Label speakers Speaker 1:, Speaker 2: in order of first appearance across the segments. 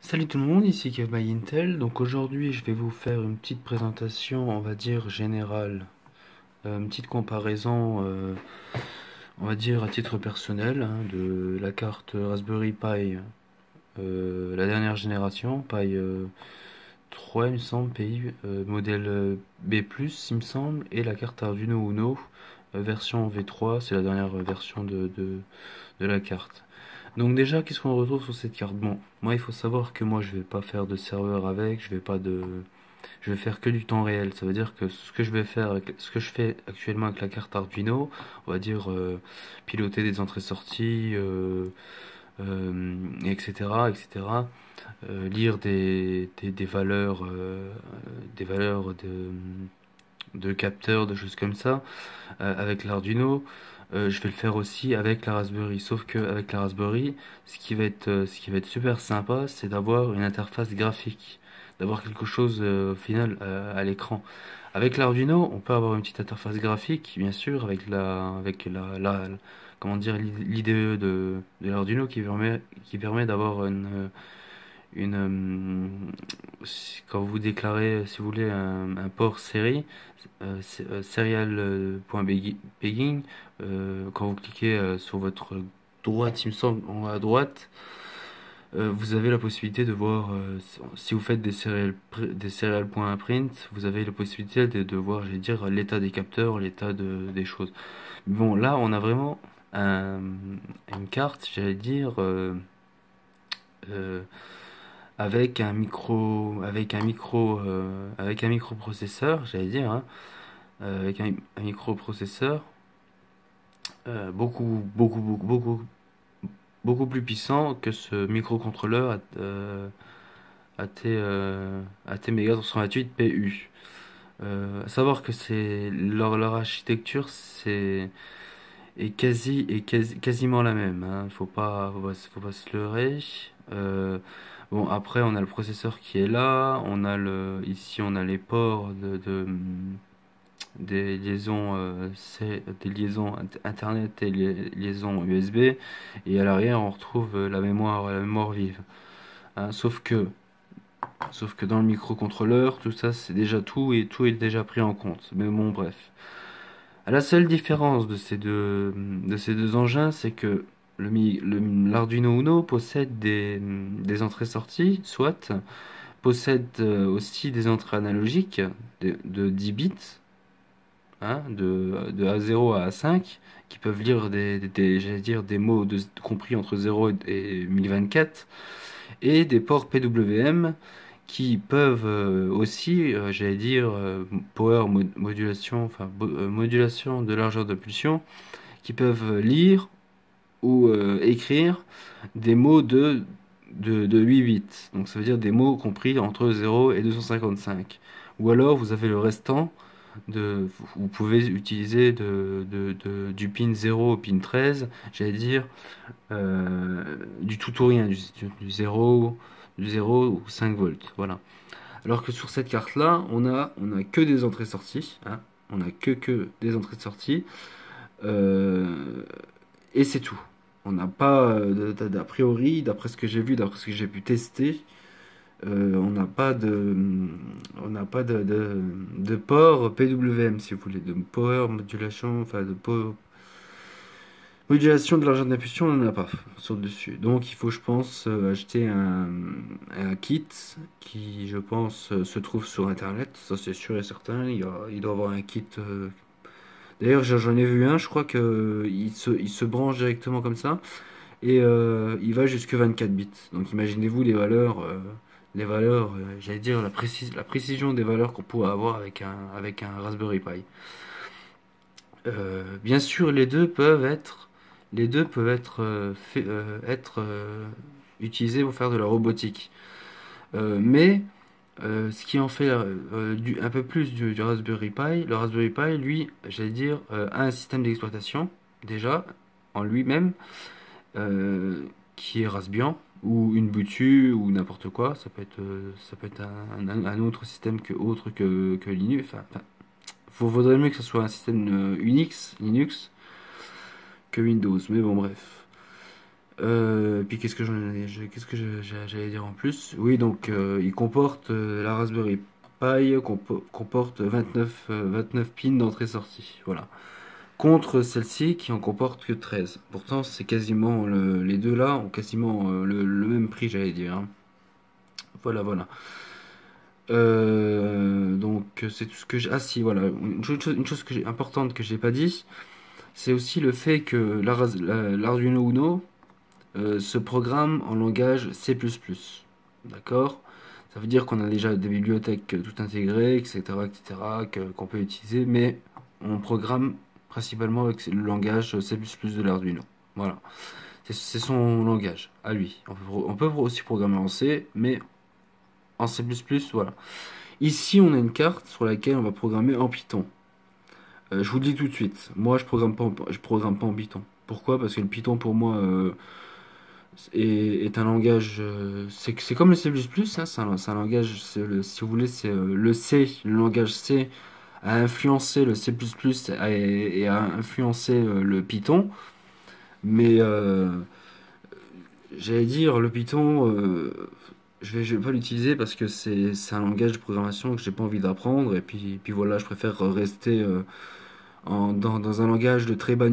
Speaker 1: Salut tout le monde, ici Kev by Intel. Donc aujourd'hui, je vais vous faire une petite présentation, on va dire générale, une petite comparaison, on va dire à titre personnel, hein, de la carte Raspberry Pi, la dernière génération, Pi 3, il me semble, PI, modèle B+, il me semble, et la carte Arduino Uno, version V3, c'est la dernière version de la carte. Donc déjà, qu'est-ce qu'on retrouve sur cette carte? Bon, moi il faut savoir que moi je vais pas faire de serveur avec, je vais faire que du temps réel. Ça veut dire que ce que je vais faire, ce que je fais actuellement avec la carte Arduino, on va dire piloter des entrées-sorties, etc., etc. Lire des valeurs de capteurs, de choses comme ça, avec l'Arduino. Je vais le faire aussi avec la Raspberry. Sauf que avec la Raspberry, ce qui va être super sympa, c'est d'avoir une interface graphique, d'avoir quelque chose au final à l'écran. Avec l'Arduino, on peut avoir une petite interface graphique, bien sûr, comment dire, l'IDE de l'Arduino qui permet d'avoir quand vous déclarez, si vous voulez, un port série, serial.begging, quand vous cliquez sur votre droite, il me semble, en haut à droite, vous avez la possibilité de voir, si vous faites des serial.print, vous avez la possibilité de voir, j'allais dire, l'état des capteurs, des choses. Bon, là, on a vraiment une carte, j'allais dire, euh, avec un microprocesseur, j'allais dire, hein, avec un microprocesseur beaucoup plus puissant que ce microcontrôleur AT Mega 328 PU. À savoir que leur architecture est quasiment la même, hein. Faut pas se leurrer. Euh, bon, après on a le processeur qui est là, ici on a les ports des liaisons internet et les liaisons USB, et à l'arrière on retrouve la mémoire vive, hein. Sauf que dans le microcontrôleur, tout ça c'est déjà tout, et tout est déjà pris en compte. Mais bon, bref. La seule différence de ces deux engins, c'est que l'Arduino Uno possède des entrées-sorties, soit, possède aussi des entrées analogiques de 10 bits, hein, de A0 à A5, qui peuvent lire j'allais dire, des mots compris entre 0 et 1024, et des ports PWM qui peuvent aussi, j'allais dire, modulation, modulation de largeur de pulsion, qui peuvent lire ou écrire des mots de 8 bits. Donc ça veut dire des mots compris entre 0 et 255. Ou alors vous avez le restant vous pouvez utiliser du pin 0 au pin 13, j'allais dire, du tout ou rien, du 0, du 0 ou 5 volts, voilà. Alors que sur cette carte-là, on a que des entrées-sorties, hein. On a que des entrées-sorties, euh, et c'est tout. On n'a pas, d'a priori, d'après ce que j'ai vu, d'après ce que j'ai pu tester, on n'a pas de port PWM, si vous voulez, de power modulation, enfin modulation de l'argent d'impulsion, on n'en a pas sur le dessus. Donc il faut, je pense, acheter un kit qui, je pense, se trouve sur Internet. Ça, c'est sûr et certain. Il doit avoir un kit. D'ailleurs, j'en ai vu un, je crois que il se branche directement comme ça. Et il va jusque 24 bits. Donc imaginez-vous j'allais dire la précision des valeurs qu'on pourrait avoir avec un Raspberry Pi. Bien sûr, les deux peuvent être utilisés pour faire de la robotique. Mais ce qui en fait un peu plus du Raspberry Pi, le Raspberry Pi, lui, j'allais dire, a un système d'exploitation déjà en lui-même, euh, qui est Raspbian ou une Ubuntu ou n'importe quoi. Ça peut être un autre système autre que Linux. Vaudrait mieux que ce soit un système Unix, Linux, que Windows. Mais bon, bref. Puis qu'est-ce que j'allais dire en plus? Oui, donc il comporte la Raspberry Pi comporte 29 pins d'entrée-sortie. Voilà. Contre celle-ci qui en comporte que 13. Pourtant, c'est quasiment les deux là ont quasiment le même prix, j'allais dire, hein. Voilà, voilà. Donc c'est tout ce que j'ai. Ah si, voilà. Une chose importante que j'ai pas dit, c'est aussi le fait que l'Arduino Uno se programme en langage C++. D'accord? Ça veut dire qu'on a déjà des bibliothèques tout intégrées, etc., etc., qu'on peut utiliser, mais on programme principalement avec le langage C++ de l'Arduino. Voilà. C'est son langage, à lui. On peut aussi programmer en C, mais en C++, voilà. Ici, on a une carte sur laquelle on va programmer en Python. Je vous le dis tout de suite, moi je programme pas en Python. Pourquoi? Parce que le Python pour moi est un langage, c'est comme le C++, hein, c'est un langage, si vous voulez, c'est le C, le langage C a influencé le C++ et a influencé le Python, mais j'allais dire le Python, je vais pas l'utiliser parce que c'est un langage de programmation que j'ai pas envie d'apprendre et puis voilà, je préfère rester dans un langage de très bas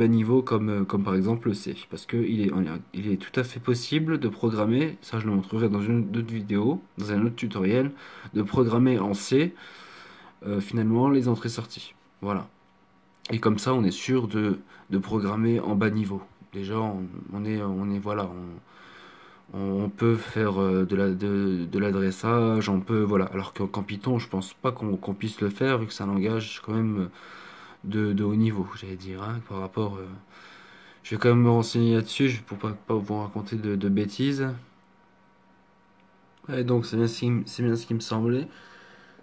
Speaker 1: niveau comme par exemple le C. Parce qu'il est tout à fait possible de programmer, ça je le montrerai dans une autre vidéo, dans un autre tutoriel, de programmer en C finalement les entrées-sorties. Voilà. Et comme ça on est sûr de programmer en bas niveau. Déjà voilà, on peut faire de l'adressage, on peut voilà. Alors qu'en Python je pense pas qu'on puisse le faire vu que c'est un langage quand même de haut niveau, j'allais dire, hein, par rapport. Je vais quand même me renseigner là-dessus pour pas vous raconter de bêtises. Et donc c'est bien ce qui me semblait,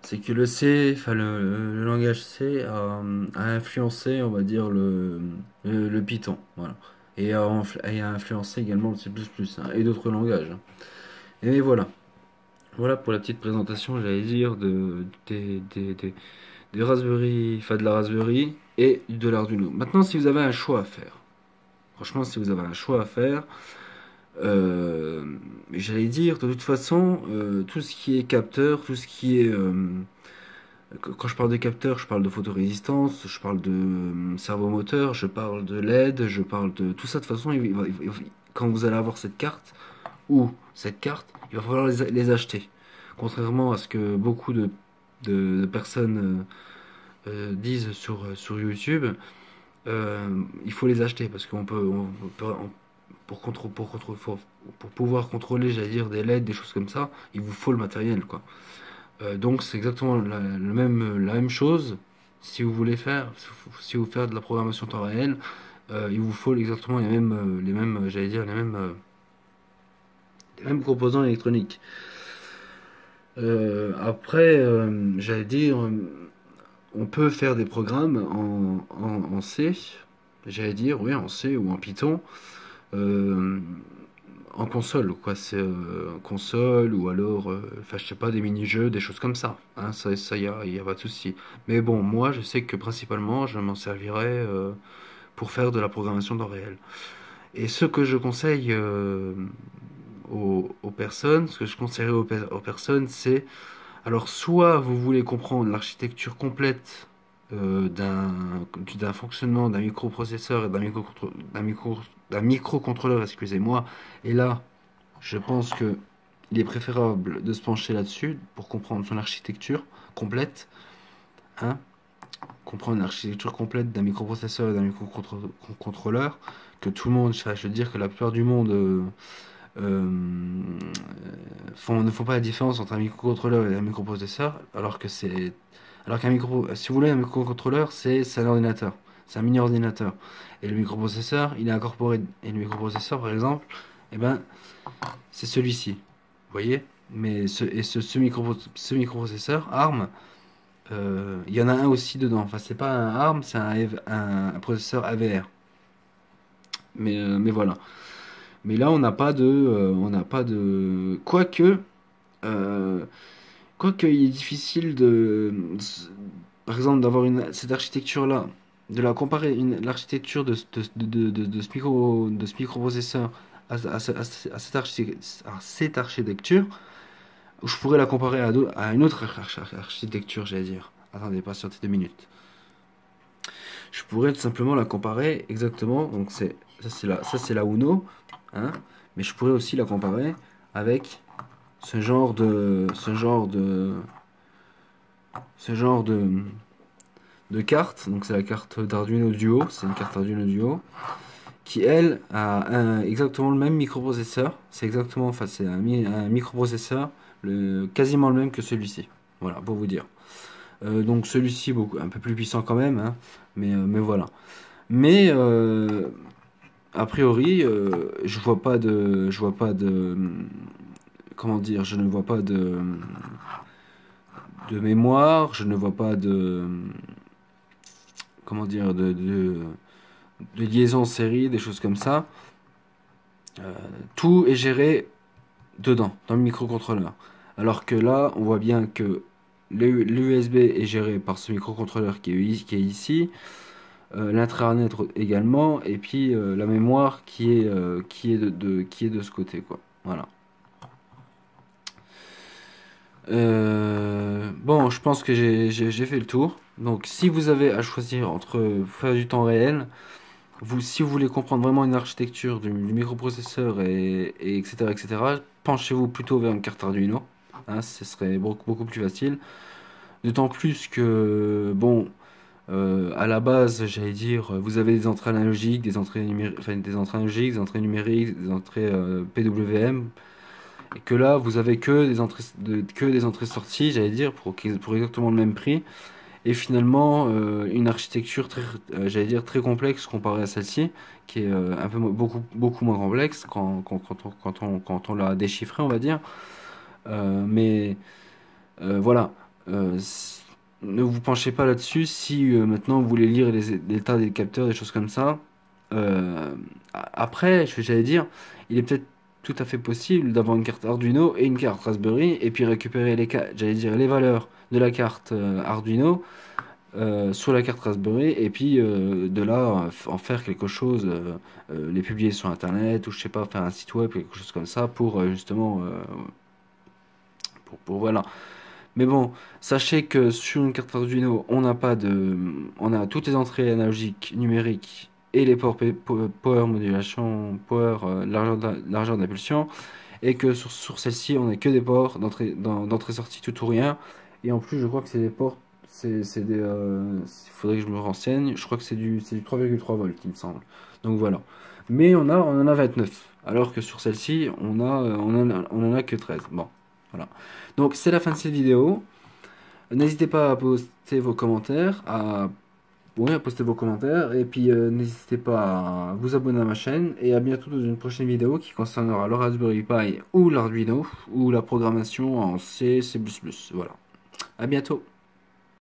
Speaker 1: c'est que le C, enfin le langage C a influencé, on va dire, le Python, voilà. Et a influencé également le C++, hein, et d'autres langages, hein. Et voilà. Voilà pour la petite présentation, j'allais dire, des Raspberry, enfin de la Raspberry et de l'Arduino. Maintenant, si vous avez un choix à faire, franchement, si vous avez un choix à faire, j'allais dire, de toute façon, tout ce qui est capteur, tout ce qui est... quand je parle de capteur, je parle de photorésistance, je parle de servomoteur, je parle de LED, je parle de tout ça. De toute façon, quand vous allez avoir cette carte, ou cette carte, il va falloir les acheter. Contrairement à ce que beaucoup de personnes disent sur YouTube, il faut les acheter parce pour pouvoir contrôler, j'allais dire, des LED, des choses comme ça, il vous faut le matériel, quoi. Donc c'est exactement la même chose si vous faites de la programmation temps réel, il vous faut exactement les mêmes, j'allais dire, les mêmes composants électroniques. Après, j'allais dire, on peut faire des programmes en C, j'allais dire, oui, en C ou en Python, euh, en console, quoi. C'est en console ou alors, enfin, je sais pas, des mini-jeux, des choses comme ça, hein, ça y a pas de souci. Mais bon, moi, je sais que principalement, je m'en servirai pour faire de la programmation temps réel. Et ce que je conseille aux personnes, ce que je conseillerais aux personnes, c'est alors soit vous voulez comprendre l'architecture complète d'un fonctionnement d'un microprocesseur et d'un microcontrôleur, excusez-moi, et là, je pense que il est préférable de se pencher là-dessus pour comprendre son architecture complète, hein, comprendre l'architecture complète d'un microprocesseur et d'un microcontrôleur, que tout le monde, enfin, je veux dire que la plupart du monde euh, ne font pas la différence entre un microcontrôleur et un microprocesseur, alors qu'un si vous voulez, un microcontrôleur, c'est un ordinateur, c'est un mini ordinateur, et le microprocesseur, il est incorporé, et le microprocesseur, par exemple, eh ben, c'est celui-ci, vous voyez? Mais ce microprocesseur ARM, il y en a un aussi dedans. Enfin, c'est pas un ARM, c'est un processeur AVR. Mais voilà. Mais là, on n'a pas de. Euh, quoique, il est difficile par exemple, d'avoir cette architecture-là de la comparer l'architecture de ce microprocesseur à cette architecture, je pourrais la comparer à une autre architecture, j'allais dire. Attendez, patientez 2 minutes. Je pourrais tout simplement la comparer exactement. Donc ça c'est la Uno, hein, mais je pourrais aussi la comparer avec ce genre de carte. Donc c'est la carte d'Arduino Duo. C'est une carte Arduino Duo qui elle a exactement le même microprocesseur. C'est exactement, enfin c'est un microprocesseur quasiment le même que celui-ci. Voilà, pour vous dire. Donc celui-ci un peu plus puissant quand même, hein, mais voilà. Mais a priori, je vois pas de, comment dire, je ne vois pas de mémoire, je ne vois pas de, comment dire, de liaison en série, des choses comme ça. Tout est géré dedans, dans le microcontrôleur. Alors que là, on voit bien que l'USB est géré par ce microcontrôleur qui est ici, l'intranet également, et puis la mémoire qui est de ce côté, quoi. Voilà. Bon, je pense que j'ai fait le tour. Donc, si vous avez à choisir entre faire du temps réel, si vous voulez comprendre vraiment une architecture du microprocesseur etc., penchez-vous plutôt vers une carte Arduino. Hein, ce serait beaucoup plus facile. D'autant plus que, bon, à la base, j'allais dire, vous avez des entrées analogiques, des entrées numériques, enfin, des entrées analogiques, des entrées numériques, des entrées PWM, et que là, vous avez que des entrées sorties, j'allais dire, pour exactement le même prix. Et finalement, une architecture j'allais dire, très complexe comparée à celle-ci, qui est un peu beaucoup moins complexe quand on l'a déchiffré, on va dire. Mais voilà. Ne vous penchez pas là-dessus si maintenant vous voulez lire les tas des capteurs, des choses comme ça. Euh, Après, j'allais dire, il est peut-être tout à fait possible d'avoir une carte Arduino et une carte Raspberry et puis récupérer j'allais dire, les valeurs de la carte Arduino sur la carte Raspberry et puis de là en faire quelque chose, les publier sur internet ou je sais pas, faire un site web, quelque chose comme ça pour justement voilà. Mais bon, sachez que sur une carte Arduino, on n'a pas de, on a toutes les entrées analogiques, numériques et les ports power modulation, power, largeur d'impulsion, et que sur celle-ci, on n'a que des ports d'entrée-sortie tout ou rien. Et en plus, je crois que c'est des ports, c'est des, il faudrait que je me renseigne. Je crois que c'est du 3,3 volts, il me semble. Donc voilà. Mais on en a 29, alors que sur celle-ci, on en a que 13. Bon, voilà. Donc c'est la fin de cette vidéo. N'hésitez pas à poster vos commentaires, à poster vos commentaires, et puis n'hésitez pas à vous abonner à ma chaîne, et à bientôt dans une prochaine vidéo qui concernera le Raspberry Pi ou l'Arduino, ou la programmation en C, C++. Voilà. À bientôt.